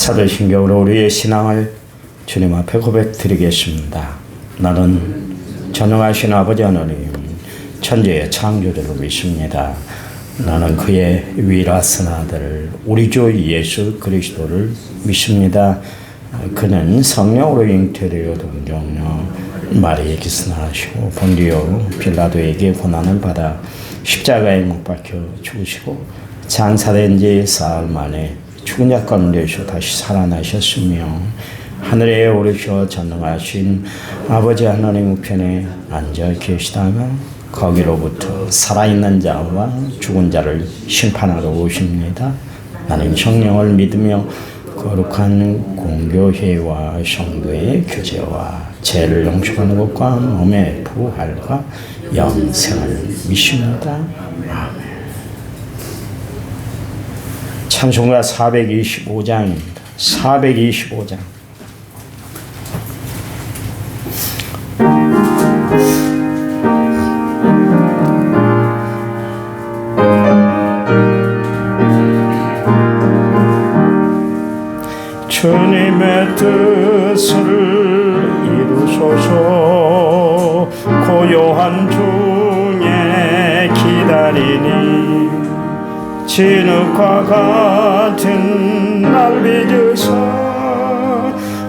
사도신경으로 우리의 신앙을 주님 앞에 고백드리겠습니다. 나는 전능하신 아버지 하나님, 천지의 창조주를 믿습니다. 나는 그의 위라선 아들 우리 주 예수 그리스도를 믿습니다. 그는 성령으로 잉태되어 동정녀 마리에게서 나시고 본디오 빌라도에게 고난을 받아 십자가에 못 박혀 죽으시고 장사된 지 사흘 만에 죽은 자 가운데서 다시 살아나셨으며 하늘에 오르셔 전능하신 아버지 하나님 우편에 앉아 계시다가 거기로부터 살아있는 자와 죽은 자를 심판하러 오십니다. 나는 성령을 믿으며 거룩한 공교회와 성도의 교제와 죄를 용서하는 것과 몸의 부활과 영생을 믿습니다. 아멘. 찬송가 425장입니다. 425장. 주님의 뜻을 이루소서. 고요한 중에 기다리니 진흙과 같은 날 빚으사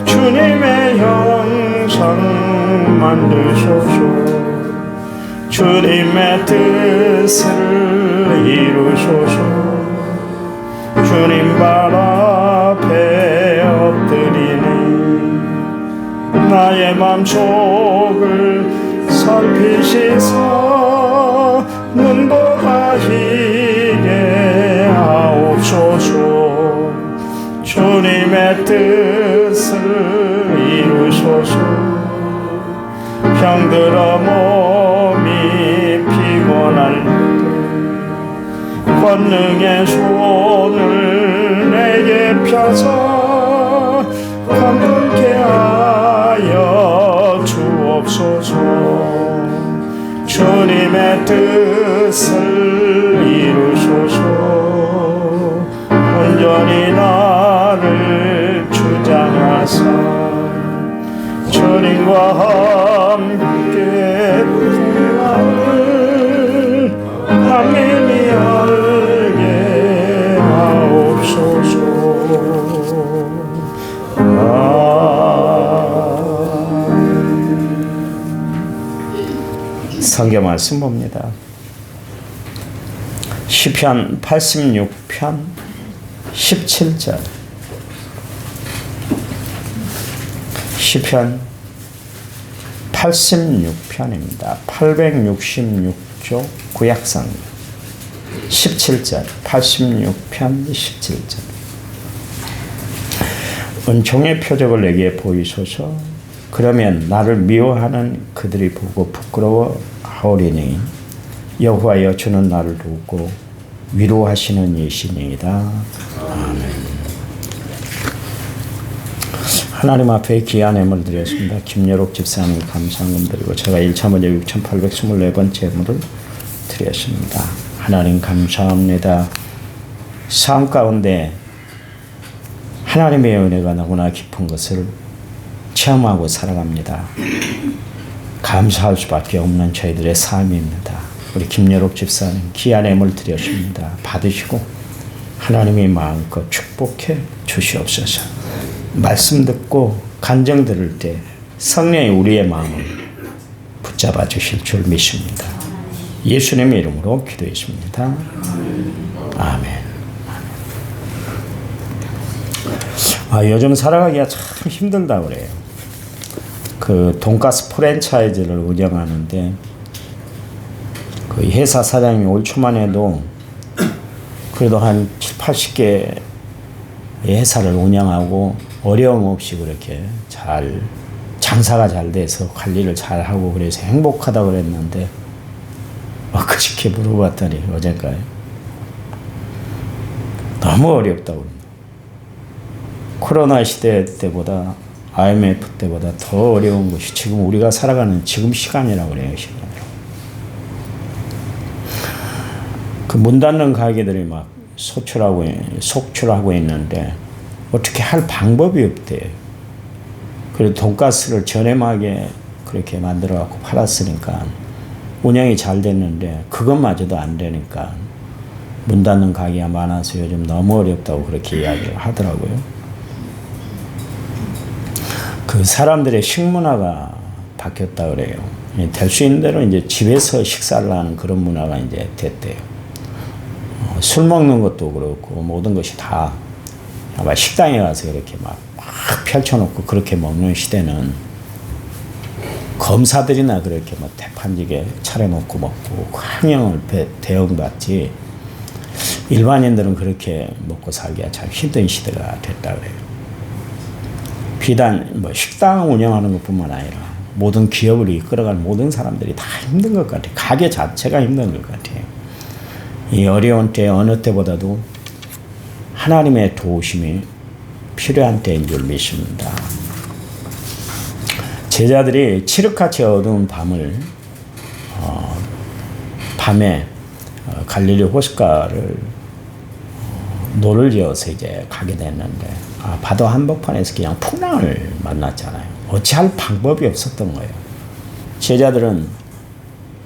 주님의 형상 만드소서. 주님의 뜻을 이루소서. 주님 발 앞에 엎드리니 나의 맘속을 살피시사 눈도 가시게 하옵소서. 주님의 뜻을 이루소서. 병들어 몸이 피곤할 때 권능의 손을 내게 펴서 감동케 하여 주옵소서. 주님의 뜻을 이루소서. 온전히 나를 주장하사 주님과 함께 풍랑을 만민이 알게 하옵소서. 성경 말씀 봅니다. 시편 86편 17절. 시편 86편입니다. 866조 구약성 17절. 86편 17절. 은총의 표적을 내게 보이소서. 그러면 나를 미워하는 그들이 보고 부끄러워하오리니 여호와여 주는 나를 돕고 위로하시는 이시니이다. 아멘. 하나님 앞에 귀한 예물을 드렸습니다. 김여록 집사님 감사함 드리고 제가 1차 먼저 6,824번 제물을 드렸습니다. 하나님 감사합니다. 삶 가운데 하나님의 은혜가 너무나 깊은 것을 체험하고 살아갑니다. 감사할 수밖에 없는 저희들의 삶입니다. 우리 김여록 집사님 귀한 예물 드렸습니다. 받으시고 하나님이 마음껏 축복해 주시옵소서. 말씀 듣고 간증 들을 때 성령이 우리의 마음을 붙잡아 주실 줄 믿습니다. 예수님의 이름으로 기도했습니다. 아멘. 요즘 살아가기가 참 힘들다고 그래요. 그 돈가스 프랜차이즈를 운영하는데 그 회사 사장님이 올 초만 해도 그래도 한 7, 80개 회사를 운영하고 어려움 없이 그렇게 잘 장사가 잘 돼서 관리를 잘 하고 그래서 행복하다고 그랬는데 그렇게 물어봤더니 어젠가요? 너무 어렵다고 그럽니다. 코로나 시대 때보다 IMF 때보다 더 어려운 것이 지금 우리가 살아가는 지금 시간이라고 그래요. 시간으로. 그 문 닫는 가게들이 막 속출하고 있는데 어떻게 할 방법이 없대요. 그리고 돈가스를 저렴하게 그렇게 만들어 갖고 팔았으니까 운영이 잘 됐는데 그것마저도 안 되니까 문 닫는 가게가 많아서 요즘 너무 어렵다고 그렇게 이야기를 하더라고요. 그 사람들의 식문화가 바뀌었다 그래요. 될 수 있는 대로 이제 집에서 식사를 하는 그런 문화가 이제 됐대요. 술 먹는 것도 그렇고 모든 것이 다 아마 식당에 가서 이렇게 막 펼쳐놓고 그렇게 먹는 시대는 검사들이나 그렇게 뭐 대판지게 차려놓고 먹고 환영을 대응받지 일반인들은 그렇게 먹고 살기가 참 힘든 시대가 됐다 그래요. 비단 뭐 식당 운영하는 것뿐만 아니라 모든 기업을 이끌어갈 모든 사람들이 다 힘든 것 같아요. 가게 자체가 힘든 것 같아요. 이 어려운 때 어느 때보다도 하나님의 도우심이 필요한 때인 줄 믿습니다. 제자들이 칠흑같이 어두운 밤에 갈릴리 호숫가를 노를 지어서 이제 가게 됐는데 바다 한복판에서 그냥 풍랑을 만났잖아요. 어찌할 방법이 없었던 거예요. 제자들은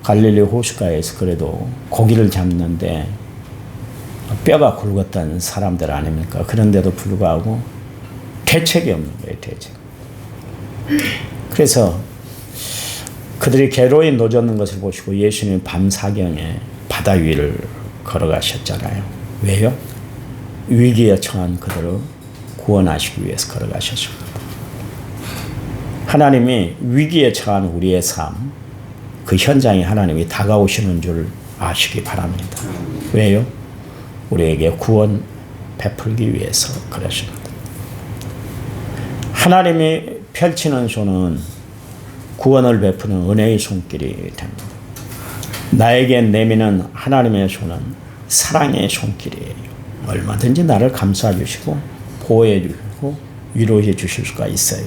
갈릴리 호숫가에서 그래도 고기를 잡는데 뼈가 굵었던 사람들 아닙니까? 그런데도 불구하고 대책이 없는 거예요. 대책. 그래서 그들이 괴로이 노젓는 것을 보시고 예수님이 밤사경에 바다 위를 걸어가셨잖아요. 왜요? 위기에 처한 그들을 구원하시기 위해서 걸어가셨습니다. 하나님이 위기에 처한 우리의 삶, 그 현장에 하나님이 다가오시는 줄 아시기 바랍니다. 왜요? 우리에게 구원 베풀기 위해서 그러십니다. 하나님이 펼치는 손은 구원을 베푸는 은혜의 손길이 됩니다. 나에게 내미는 하나님의 손은 사랑의 손길이에요. 얼마든지 나를 감싸 주시고 보호해 주시고 위로해 주실 수가 있어요.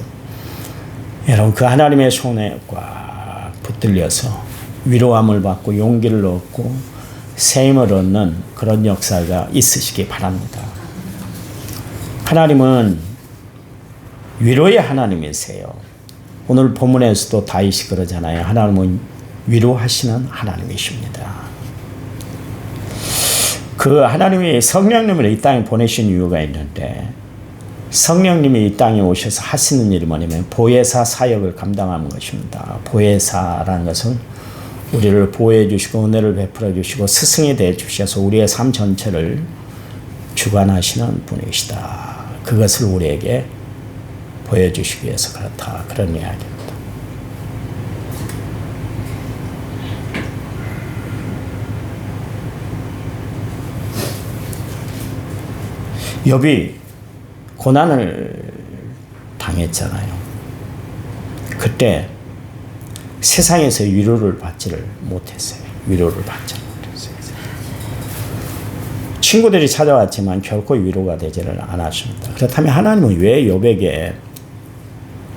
여러분 그 하나님의 손에 꽉 붙들려서 위로함을 받고 용기를 얻고 새 힘을 얻는 그런 역사가 있으시기 바랍니다. 하나님은 위로의 하나님이세요. 오늘 본문에서도 다윗이 그러잖아요. 하나님은 위로하시는 하나님이십니다. 그 하나님이 성령님을 이 땅에 보내신 이유가 있는데 성령님이 이 땅에 오셔서 하시는 일이 뭐냐면 보혜사 사역을 감당하는 것입니다. 보혜사라는 것은 우리를 보호해 주시고 은혜를 베풀어 주시고 스승이 되어 주셔서 우리의 삶 전체를 주관하시는 분이시다. 그것을 우리에게 보여주시기 위해서 그렇다. 그런 이야기입니다. 욥이 고난을 당했잖아요. 그때 세상에서 위로를 받지를 못했어요. 위로를 받지 못했어요. 친구들이 찾아왔지만 결코 위로가 되지를 않았습니다. 그렇다면 하나님은 왜 욥에게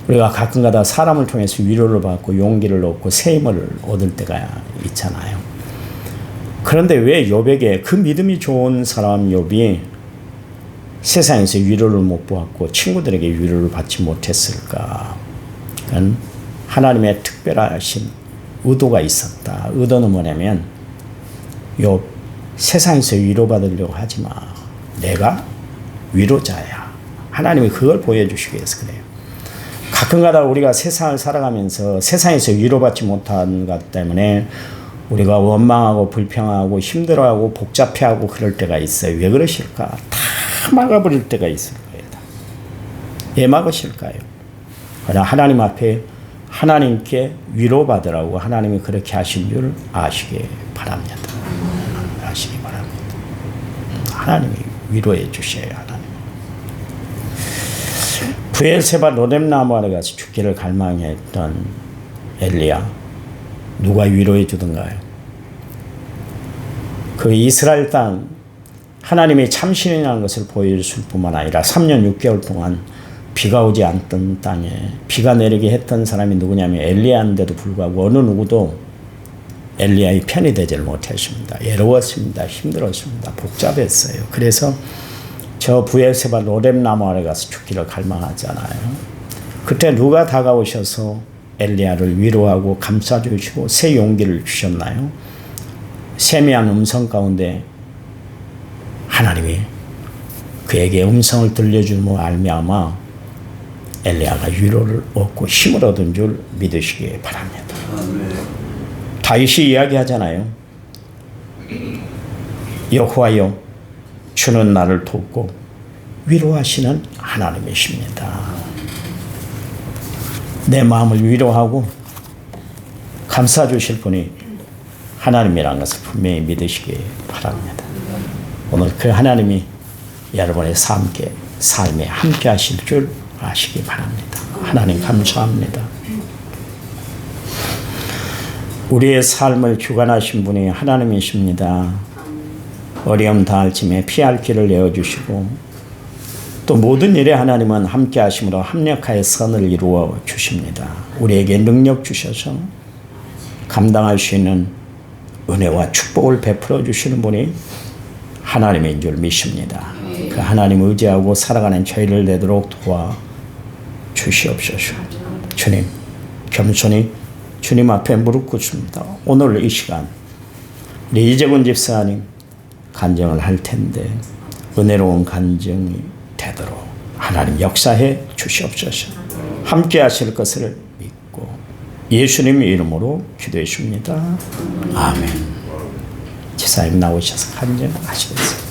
우리가 가끔가다 사람을 통해서 위로를 받고 용기를 얻고 새 힘을 얻을 때가 있잖아요. 그런데 왜 욥에게 그 믿음이 좋은 사람 욥이 세상에서 위로를 못 받고 친구들에게 위로를 받지 못했을까? 그건 하나님의 특별하신 의도가 있었다. 의도는 뭐냐면 욥 세상에서 위로받으려고 하지 마. 내가 위로자야. 하나님이 그걸 보여주시기 위해서 그래요. 가끔가다 우리가 세상을 살아가면서 세상에서 위로받지 못한 것 때문에 우리가 원망하고 불평하고 힘들어하고 복잡해하고 그럴 때가 있어요. 왜 그러실까? 다 막아버릴 때가 있을 거예요. 왜 막으실까요? 그러나 하나님 앞에 하나님께 위로받으라고 하나님이 그렇게 하신 줄 아시기 바랍니다. 아시기 바랍니다. 하나님이 위로해 주셔야 하나님. 브엘세바 로뎀나무 아래 가서 죽기를 갈망했던 엘리야 누가 위로해 주던가요? 그 이스라엘 땅 하나님이 참신이라는 것을 보여줄 뿐만 아니라 3년 6개월 동안 비가 오지 않던 땅에 비가 내리게 했던 사람이 누구냐면 엘리야인데도 불구하고 어느 누구도 엘리야의 편이 되지를 못했습니다. 외로웠습니다. 힘들었습니다. 복잡했어요. 그래서 저 부에세바 로뎀나무 아래 가서 죽기를 갈망하잖아요. 그때 누가 다가오셔서 엘리야를 위로하고 감싸주시고 새 용기를 주셨나요? 세미한 음성 가운데 하나님이 그에게 음성을 들려줌으로 알미암아 엘리야가 위로를 얻고 힘을 얻은 줄 믿으시기 바랍니다. 다윗이 이야기하잖아요. 여호와여, 주는 나를 돕고 위로하시는 하나님이십니다. 내 마음을 위로하고 감싸주실 분이 하나님이라는 것을 분명히 믿으시기 바랍니다. 오늘 그 하나님이 여러분의 삶에 함께 하실 줄 아시기 바랍니다. 하나님 감사합니다. 우리의 삶을 주관하신 분이 하나님이십니다. 어려움 당할 쯤에 피할 길을 내어주시고 또 모든 일에 하나님은 함께 하심으로 합력하여 선을 이루어 주십니다. 우리에게 능력 주셔서 감당할 수 있는 은혜와 축복을 베풀어 주시는 분이 하나님인 줄 믿습니다. 그 하나님 의지하고 살아가는 저희를 되도록 도와 주시옵소서. 주님, 겸손히 주님 앞에 무릎 꿇습니다. 오늘 이 시간 우리 이재근 집사님 간증을 할 텐데 은혜로운 간증이 되도록 하나님 역사해 주시옵소서. 함께 하실 것을 믿고 예수님의 이름으로 기도했습니다. 아멘. 집사님 나오셔서 간증하시겠습니다.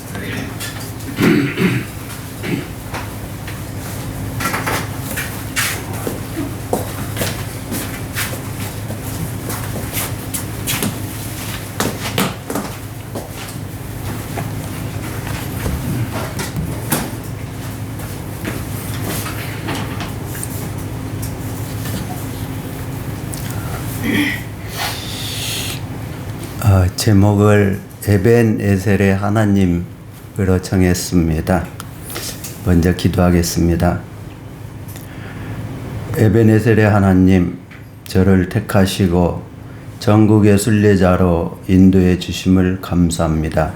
제목을 에벤에셀의 하나님으로 정했습니다. 먼저 기도하겠습니다. 에벤에셀의 하나님, 저를 택하시고 전국의 순례자로 인도해 주심을 감사합니다.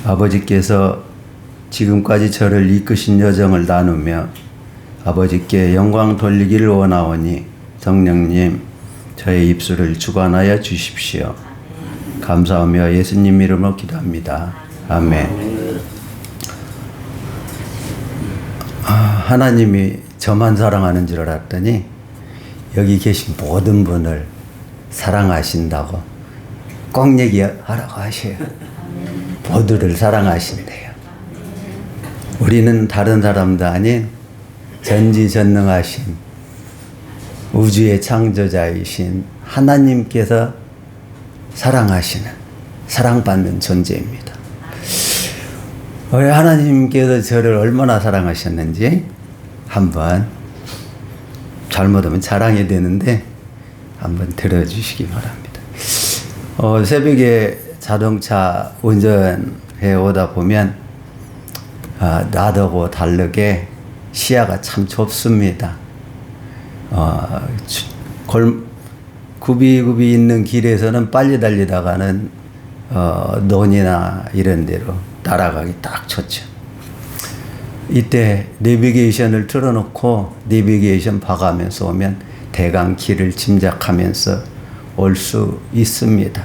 아버지께서 지금까지 저를 이끄신 여정을 나누며 아버지께 영광 돌리기를 원하오니 성령님, 저의 입술을 주관하여 주십시오. 감사하며 예수님 이름으로 기도합니다. 아멘. 하나님이 저만 사랑하는 줄 알았더니 여기 계신 모든 분을 사랑하신다고 꼭 얘기하라고 하셔요. 모두를 사랑하신대요. 우리는 다른 사람도 아닌 전지전능하신 우주의 창조자이신 하나님께서 사랑하시는, 사랑받는 존재입니다. 하나님께서 저를 얼마나 사랑하셨는지 한번, 잘못하면 자랑이 되는데 한번 들어주시기 바랍니다. 새벽에 자동차 운전해 오다 보면 나하고 다르게 시야가 참 좁습니다. 굽이굽이 있는 길에서는 빨리 달리다가는 논이나 이런 데로 따라가기 딱 좋죠. 이때 내비게이션을 틀어놓고 내비게이션 봐가면서 오면 대강 길을 짐작하면서 올 수 있습니다.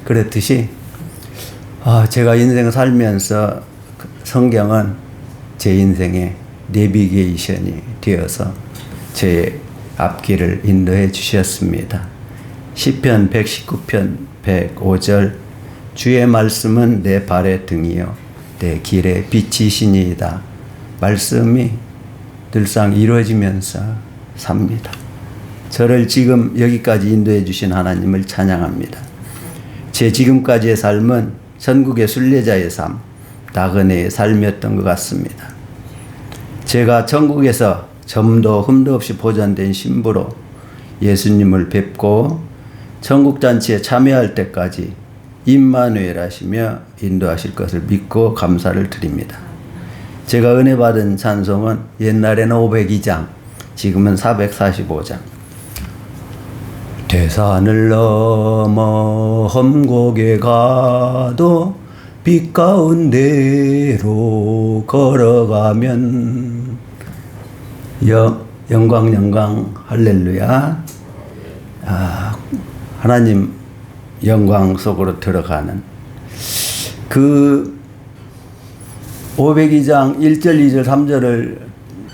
그렇듯이 제가 인생 살면서 성경은 제 인생의 내비게이션이 되어서 제 앞길을 인도해 주셨습니다. 시편 119편 105절 주의 말씀은 내 발의 등이요 내 길의 빛이시니이다. 말씀이 늘상 이루어지면서 삽니다. 저를 지금 여기까지 인도해 주신 하나님을 찬양합니다. 제 지금까지의 삶은 전국의 순례자의 삶, 나그네의 삶이었던 것 같습니다. 제가 전국에서 점도 흠도 없이 보존된 신부로 예수님을 뵙고 전국잔치에 참여할 때까지 임마누엘 하시며 인도하실 것을 믿고 감사를 드립니다. 제가 은혜 받은 찬송은 옛날에는 502장, 지금은 445장. 대산을 넘어 험곡에 가도 빛 가운데로 걸어가면 영광 영광 할렐루야. 하나님 영광 속으로 들어가는 그 502장 1절 2절 3절을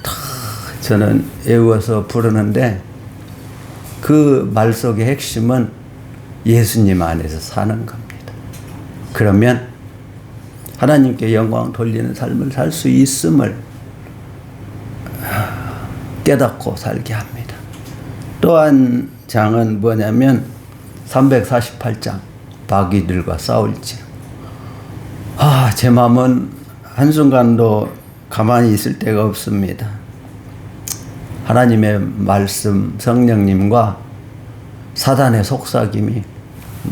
다 저는 외워서 부르는데 그 말 속의 핵심은 예수님 안에서 사는 겁니다. 그러면 하나님께 영광 돌리는 삶을 살 수 있음을 깨닫고 살게 합니다. 또 한 장은 뭐냐면 348장 마귀들과 싸울지로. 제 마음은 한순간도 가만히 있을 데가 없습니다. 하나님의 말씀 성령님과 사단의 속삭임이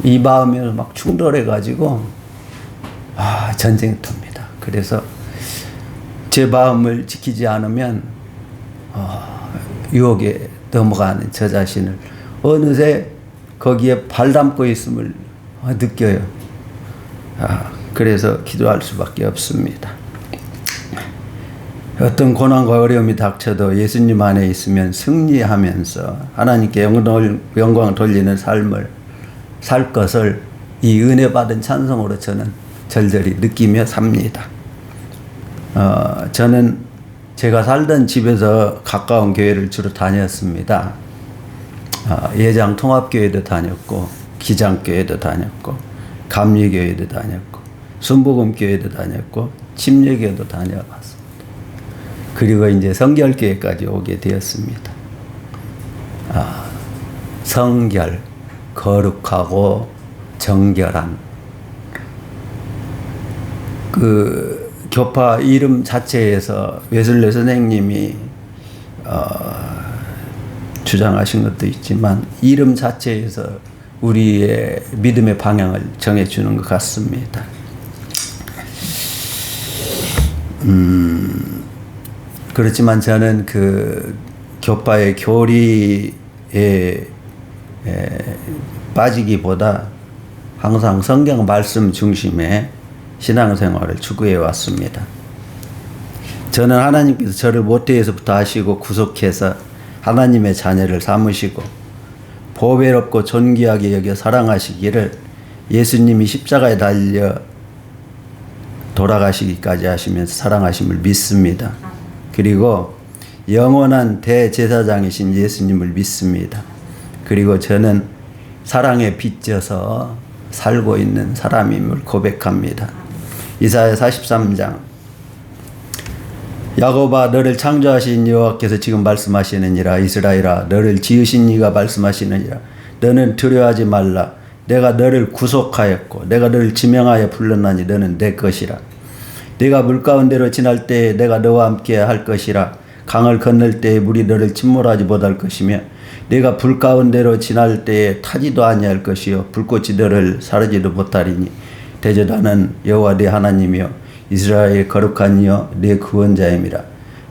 이 마음에 막 충돌해 가지고 전쟁터입니다. 그래서 제 마음을 지키지 않으면 유혹에 넘어가는 저 자신을 어느새 거기에 발 담고 있음을 느껴요. 그래서 기도할 수밖에 없습니다. 어떤 고난과 어려움이 닥쳐도 예수님 안에 있으면 승리하면서 하나님께 영광 돌리는 삶을 살 것을 이 은혜 받은 찬송으로 저는 절절히 느끼며 삽니다. 저는 제가 살던 집에서 가까운 교회를 주로 다녔습니다. 예장 통합교회도 다녔고 기장교회도 다녔고 감리교회도 다녔고 순복음교회도 다녔고 침례교회도 다녀봤습니다. 그리고 이제 성결교회까지 오게 되었습니다. 성결, 거룩하고 정결한 그 교파 이름 자체에서 웨슬리 선생님이 주장하신 것도 있지만 이름 자체에서 우리의 믿음의 방향을 정해주는 것 같습니다. 그렇지만 저는 그 교파의 교리에 빠지기보다 항상 성경 말씀 중심의 신앙생활을 추구해 왔습니다. 저는 하나님께서 저를 모태에서부터 하시고 구속해서 하나님의 자녀를 삼으시고 보배롭고 존귀하게 여겨 사랑하시기를 예수님이 십자가에 달려 돌아가시기까지 하시면서 사랑하심을 믿습니다. 그리고 영원한 대제사장이신 예수님을 믿습니다. 그리고 저는 사랑에 빚져서 살고 있는 사람임을 고백합니다. 이사야 43장 야곱아 너를 창조하신 여호와께서 지금 말씀하시느니라. 이스라엘아 너를 지으신 이가 말씀하시느니라. 너는 두려워하지 말라. 내가 너를 구속하였고 내가 너를 지명하여 불렀나니 너는 내 것이라. 네가 물 가운데로 지날 때에 내가 너와 함께 할 것이라. 강을 건널 때에 물이 너를 침몰하지 못할 것이며 네가 불 가운데로 지날 때에 타지도 아니할 것이요 불꽃이 너를 사르지도 못하리니 대저다는 여호와 네 하나님이요 이스라엘 거룩한 이여 네 구원자임이라.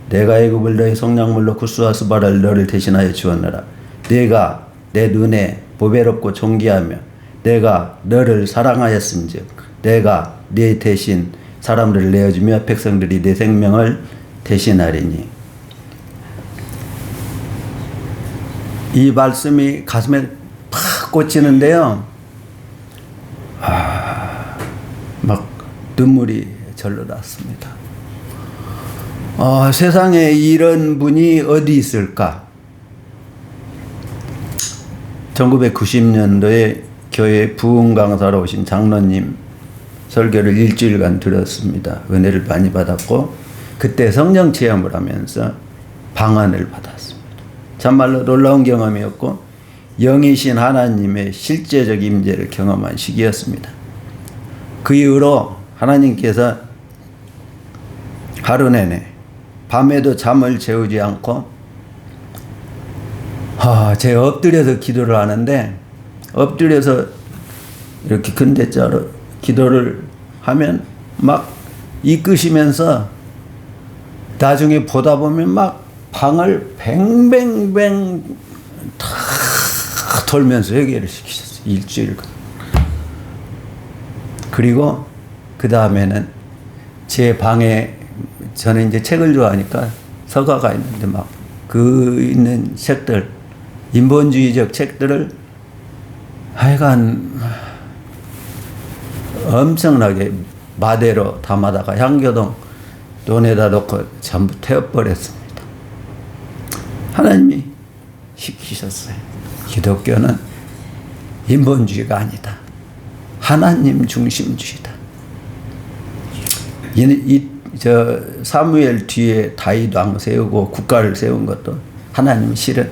내가 애굽을 너의 속량물로 구스와 스바를 너를 대신하여 주었노라. 네가 내 눈에 보배롭고 존귀하며 내가 너를 사랑하였은즉 내가 네 대신 사람들을 내어주며 백성들이 내 생명을 대신하리니. 이 말씀이 가슴에 팍 꽂히는데요. 막 눈물이 절로 났습니다. 세상에 이런 분이 어디 있을까? 1990년도에 교회 부흥 강사로 오신 장로님 설교를 일주일간 들었습니다. 은혜를 많이 받았고 그때 성령 체험을 하면서 방언을 받았습니다. 참말로 놀라운 경험이었고 영이신 하나님의 실제적 임재를 경험한 시기였습니다. 그 이후로 하나님께서 하루 내내 밤에도 잠을 재우지 않고 제가 엎드려서 기도를 하는데 엎드려서 이렇게 근대자로 기도를 하면 막 이끄시면서 나중에 보다 보면 막 방을 뱅뱅뱅 다 돌면서 회개를 시키셨어요. 일주일간. 그리고 그 그 다음에는 제 방에 저는 이제 책을 좋아하니까 서가가 있는데 막 그 있는 책들, 인본주의적 책들을 하여간 엄청나게 마대로 담아다가 향교동 논에다 놓고 전부 태워버렸습니다. 하나님이 시키셨어요. 기독교는 인본주의가 아니다. 하나님 중심주의다. 저 사무엘 뒤에 다윗 왕 세우고 국가를 세운 것도 하나님이 실은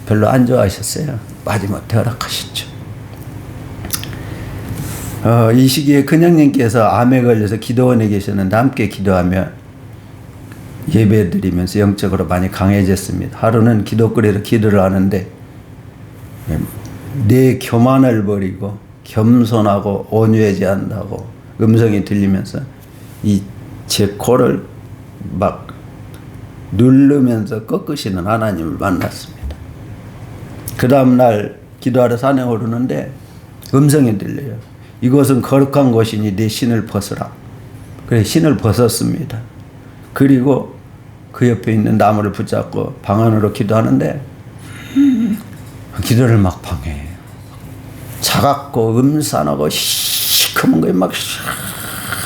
별로 안 좋아하셨어요. 마지못해 허락하셨죠. 이 시기에 큰형님께서 암에 걸려서 기도원에 계셨는데 함께 기도하며 예배드리면서 영적으로 많이 강해졌습니다. 하루는 기도거리로 기도를 하는데 내 교만을 버리고 겸손하고 온유하지 않다고 음성이 들리면서 이 제 코를 막 누르면서 꺾으시는 하나님을 만났습니다. 그 다음날 기도하러 산에 오르는데 음성이 들려요. 이곳은 거룩한 곳이니 내 신을 벗으라. 그래 신을 벗었습니다. 그리고 그 옆에 있는 나무를 붙잡고 방 안으로 기도하는데 기도를 막 방해해요. 차갑고 음산하고 시커먼 거에 막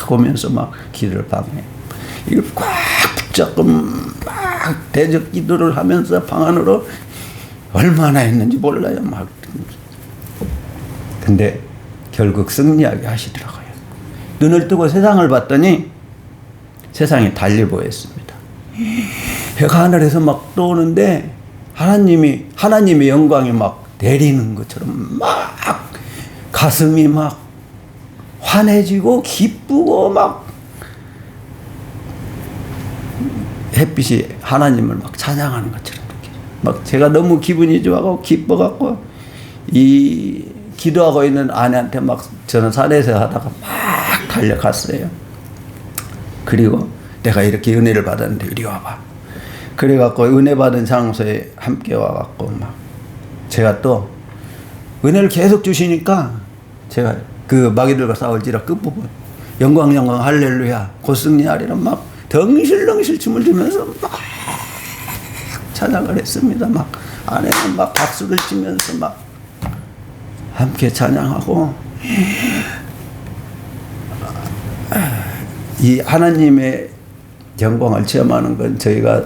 오면서 막 기도를 방해해요. 이걸 꽉 붙잡고 막 대적 기도를 하면서 방 안으로 얼마나 했는지 몰라요. 막. 근데 결국 승리하게 하시더라고요. 눈을 뜨고 세상을 봤더니 세상이 달리 보였습니다. 해가 하늘에서 막 떠오는데 하나님의 영광이 막 내리는 것처럼 막 가슴이 막 환해지고 기쁘고 막 햇빛이 하나님을 막 찬양하는 것처럼 막 제가 너무 기분이 좋아가고 기뻐갖고 이 기도하고 있는 아내한테 막 저는 산에서 하다가 막 달려갔어요. 그리고 내가 이렇게 은혜를 받았는데 이리 와봐. 그래갖고 은혜 받은 장소에 함께 와갖고 막 제가 또 은혜를 계속 주시니까 제가 그 마귀들과 싸울지라 끝부분 영광 할렐루야 곧 승리하리라 막 덩실덩실 춤을 추면서 막 찬양을 했습니다. 막 아내는 막 박수를 치면서 막 함께 찬양하고 이 하나님의 영광을 체험하는 건 저희가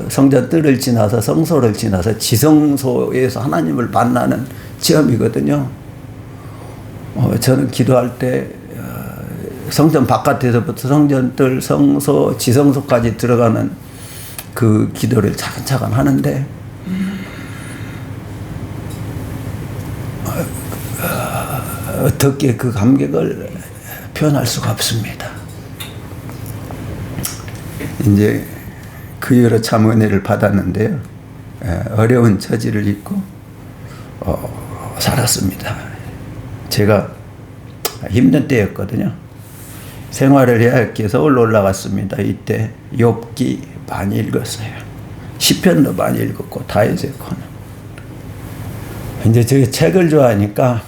성전 뜰을 지나서 성소를 지나서 지성소에서 하나님을 만나는 체험이거든요. 저는 기도할 때 성전 바깥에서부터 성전 뜰, 성소, 지성소까지 들어가는 그 기도를 차근차근 하는데 어떻게 그 감격을 표현할 수가 없습니다. 이제 그 이후로 참 은혜를 받았는데요. 어려운 처지를 잊고 살았습니다. 제가 힘든 때였거든요. 생활을 해야 했기에 서울로 올라갔습니다. 이때 욥기 많이 읽었어요. 시편도 많이 읽었고 다윗의 코는. 이제 저 책을 좋아하니까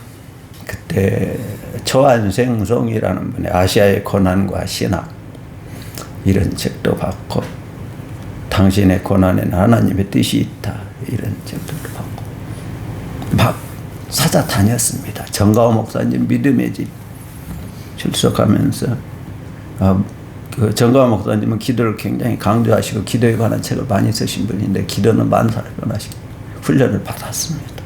그때 초안생송이라는 분의 아시아의 고난과 신학 이런 책도 봤고 당신의 고난에는 하나님의 뜻이 있다 이런 책들도 봤고 막 찾아다녔습니다. 정가호 목사님 믿음의 집 출석하면서 그 정가호 목사님은 기도를 굉장히 강조하시고 기도에 관한 책을 많이 쓰신 분인데 기도는 만사를 변하시고 훈련을 받았습니다.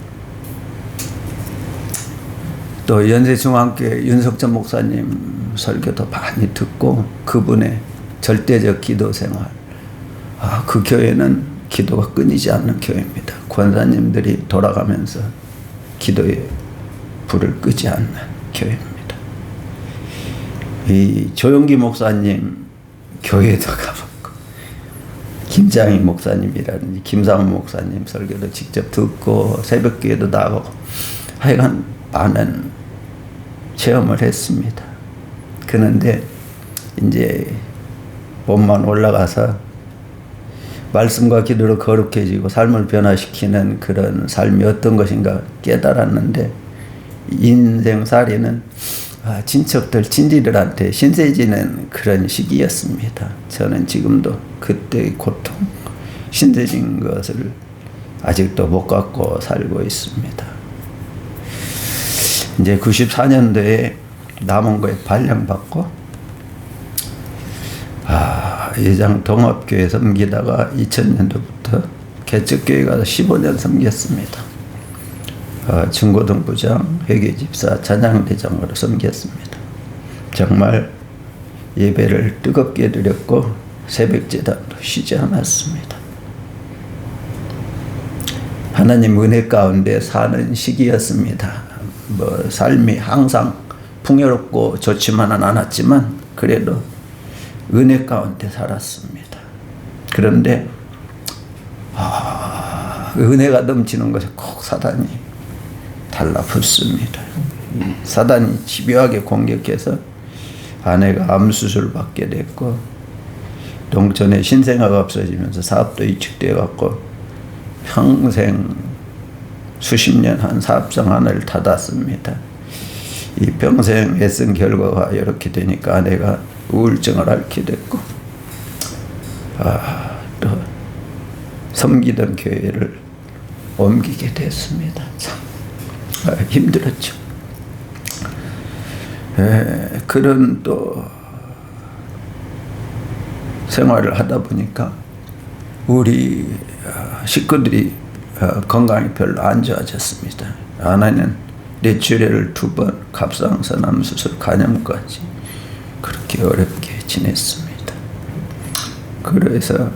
또 연세중앙교회 윤석천 목사님 설교도 많이 듣고 그분의 절대적 기도 생활. 그 교회는 기도가 끊이지 않는 교회입니다. 권사님들이 돌아가면서 기도의 불을 끄지 않는 교회입니다. 이 조용기 목사님 교회도 가봤고 김장희 목사님이라든지 김상훈 목사님 설교도 직접 듣고 새벽기회도 나가고 하여간 많은 체험을 했습니다. 그런데 이제 몸만 올라가서 말씀과 기도로 거룩해지고 삶을 변화시키는 그런 삶이 어떤 것인가 깨달았는데 인생살이는 친척들, 친지들한테 신세지는 그런 시기였습니다. 저는 지금도 그때의 고통, 신세진 것을 아직도 못 갖고 살고 있습니다. 이제 94년도에 남원구에 발령받고 예장 동업교회 섬기다가 2000년도부터 개척교회 가서 15년 섬겼습니다. 중고등부장, 회계집사, 찬양대장으로 섬겼습니다. 정말 예배를 뜨겁게 드렸고 새벽제단도 쉬지 않았습니다. 하나님 은혜 가운데 사는 시기였습니다. 삶이 항상 풍요롭고 좋지만은 않았지만 그래도 은혜 가운데 살았습니다. 그런데 은혜가 넘치는 것에 꼭 사단이 달라붙습니다. 사단이 집요하게 공격해서 아내가 암수술 받게 됐고 농촌에 신생아가 없어지면서 사업도 위축되어 갖고 평생 수십 년 한 사업장 하나를 닫았습니다. 이 평생 애쓴 결과가 이렇게 되니까 아내가 우울증을 앓게 됐고 또 섬기던 교회를 옮기게 됐습니다. 참 힘들었죠. 그런 또 생활을 하다 보니까 우리 식구들이 건강이 별로 안 좋아졌습니다. 아내는 뇌출혈을 2번, 갑상선암 수술, 간염까지 그렇게 어렵게 지냈습니다. 그래서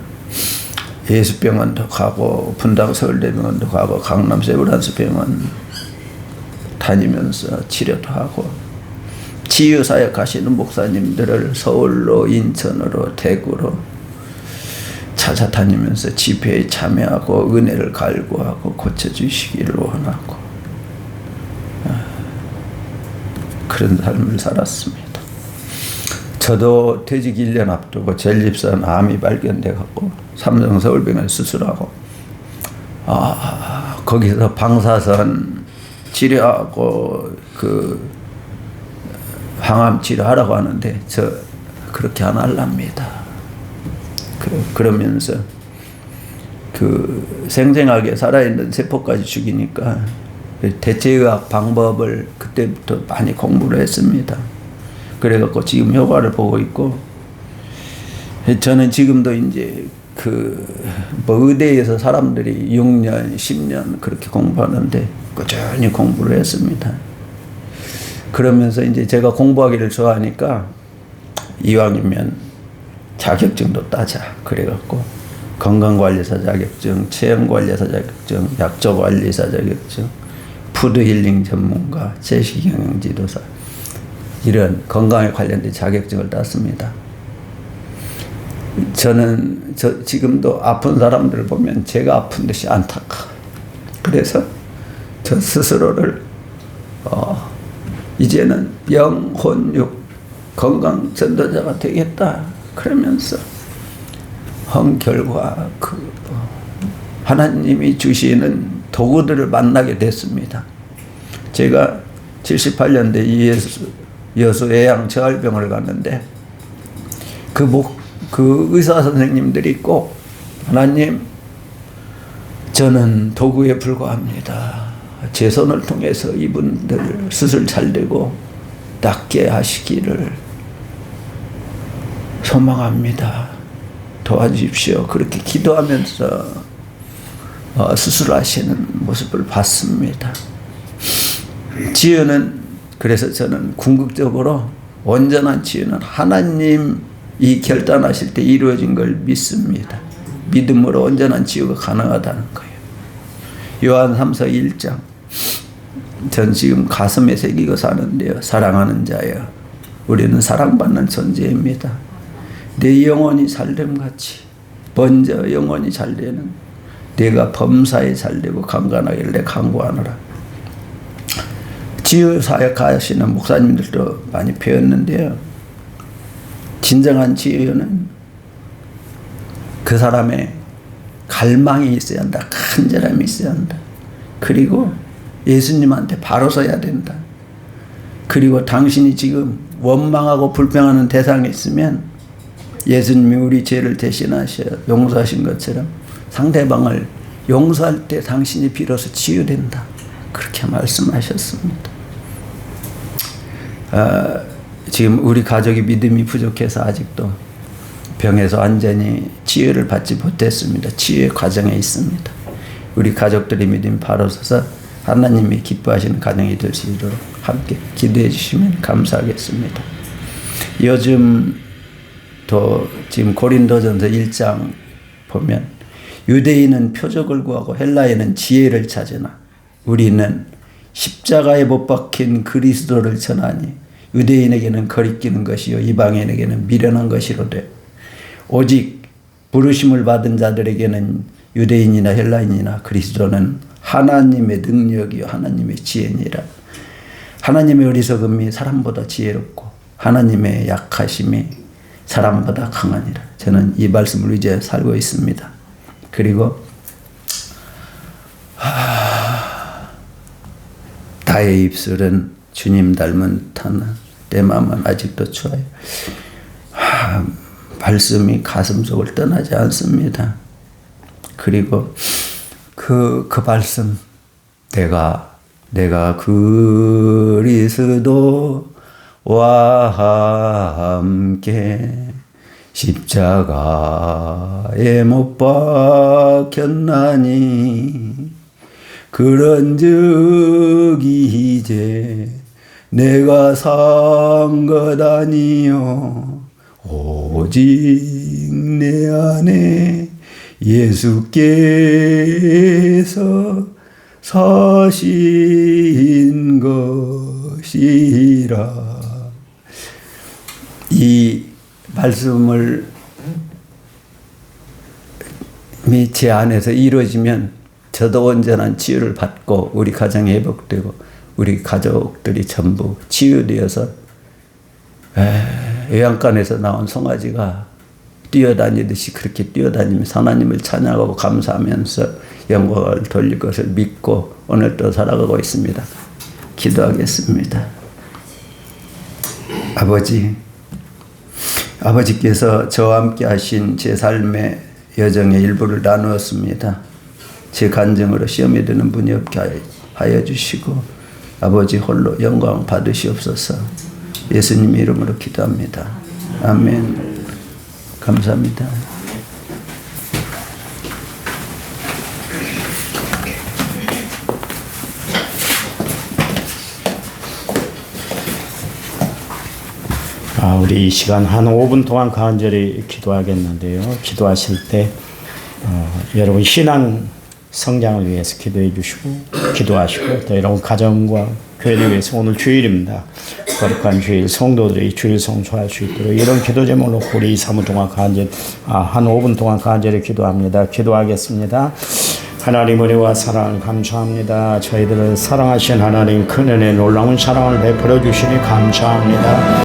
예수병원도 가고 분당 서울대병원도 가고 강남 세브란스병원 다니면서 치료도 하고 치유사역 하시는 목사님들을 서울로 인천으로 대구로 찾아다니면서 집회에 참여하고 은혜를 갈구하고 고쳐주시기를 원하고 그런 삶을 살았습니다. 저도 퇴직 1년 앞두고 전립선 암이 발견돼갖고 삼성 서울병원 수술하고 거기서 방사선 치료하고 그 항암 치료하라고 하는데 저 그렇게 안 할랍니다. 그러면서 그 생생하게 살아있는 세포까지 죽이니까 대체의학 방법을 그때부터 많이 공부를 했습니다. 그래갖고 지금 효과를 보고 있고 저는 지금도 이제 의대에서 사람들이 6년, 10년 그렇게 공부하는데 꾸준히 공부를 했습니다. 그러면서 이제 제가 공부하기를 좋아하니까 이왕이면 자격증도 따자. 그래갖고 건강관리사 자격증, 체형관리사 자격증, 약초관리사 자격증, 푸드힐링 전문가, 제식경영지도사 이런 건강에 관련된 자격증을 땄습니다. 저는 지금도 아픈 사람들을 보면 제가 아픈 듯이 안타까워요. 그래서 저 스스로를 이제는 영혼육 건강 전도자가 되겠다. 그러면서 헌결과 하나님이 주시는 도구들을 만나게 됐습니다. 제가 78년도에 여수 애양 저활병을 갔는데 그 의사 선생님들이 꼭 하나님 저는 도구에 불과합니다. 제 손을 통해서 이분들 수술 잘 되고 낫게 하시기를 소망합니다. 도와주십시오. 그렇게 기도하면서 수술하시는 모습을 봤습니다. 치유는 그래서 저는 궁극적으로 온전한 치유는 하나님이 결단하실 때 이루어진 걸 믿습니다. 믿음으로 온전한 치유가 가능하다는 거예요. 요한 3서 1장 전 지금 가슴에 새기고 사는데요. 사랑하는 자여 우리는 사랑받는 존재입니다. 내 영혼이 잘됨같이 먼저 영혼이 잘되는 내가 범사에 잘되고 강건하길래 강구하노라. 치유사역 하시는 목사님들도 많이 배웠는데요. 진정한 치유는 그 사람의 갈망이 있어야 한다. 간절함이 있어야 한다. 그리고 예수님한테 바로 서야 된다. 그리고 당신이 지금 원망하고 불평하는 대상이 있으면 예수님이 우리 죄를 대신하셔 용서하신 것처럼 상대방을 용서할 때 당신이 비로소 치유된다. 그렇게 말씀하셨습니다. 지금 우리 가족이 믿음이 부족해서 아직도 병에서 완전히 치유를 받지 못했습니다. 치유의 과정에 있습니다. 우리 가족들의 믿음이 바로 서서 하나님이 기뻐하시는 가정이 될 수 있도록 함께 기도해 주시면 감사하겠습니다. 요즘 또 지금 고린도전서 1장 보면 유대인은 표적을 구하고 헬라인은 지혜를 찾으나 우리는 십자가에 못 박힌 그리스도를 전하니 유대인에게는 거리끼는 것이요 이방인에게는 미련한 것이로되 오직 부르심을 받은 자들에게는 유대인이나 헬라인이나 그리스도는 하나님의 능력이요 하나님의 지혜니라. 하나님의 어리석음이 사람보다 지혜롭고 하나님의 약하심이 사람보다 강하니라. 저는 이 말씀을 의지해 살고 있습니다. 그리고 나의 입술은 주님 닮은 듯하나 내 마음은 아직도 추워요. 말씀이 가슴속을 떠나지 않습니다. 그리고 그 말씀 내가 그리스도와 함께 십자가에 못 박혔나니 그런즉 이제 내가 산 것 아니요 오직 내 안에 예수께서 사신 것이라. 이 말씀을 제 안에서 이루어지면 저도 온전한 치유를 받고 우리 가정이 회복되고 우리 가족들이 전부 치유되어서 요양간에서 나온 송아지가 뛰어다니듯이 그렇게 뛰어다니면서 하나님을 찬양하고 감사하면서 영광을 돌릴 것을 믿고 오늘도 살아가고 있습니다. 기도하겠습니다. 아버지께서 저와 함께 하신 제 삶의 여정의 일부를 나누었습니다. 제 간증으로 시험에 드는 분이 없게 하여 주시고 아버지 홀로 영광 받으시옵소서. 예수님 이름으로 기도합니다. 아멘. 감사합니다. 우리 이 시간 한 5분 동안 간절히 기도하겠는데요. 기도하실 때 여러분 신앙 성장을 위해서 기도해 주시고 기도하시고 또 여러분 가정과 교회를 위해서 오늘 주일입니다. 거룩한 주일 성도들이 주일 성수할 수 있도록 이런 기도 제목으로 우리 2-3분 동안 한 5분 동안 간절히 기도합니다. 기도하겠습니다. 하나님 은혜와 사랑 감사합니다. 저희들을 사랑하신 하나님 큰 은혜 놀라운 사랑을 베풀어 주시니 감사합니다.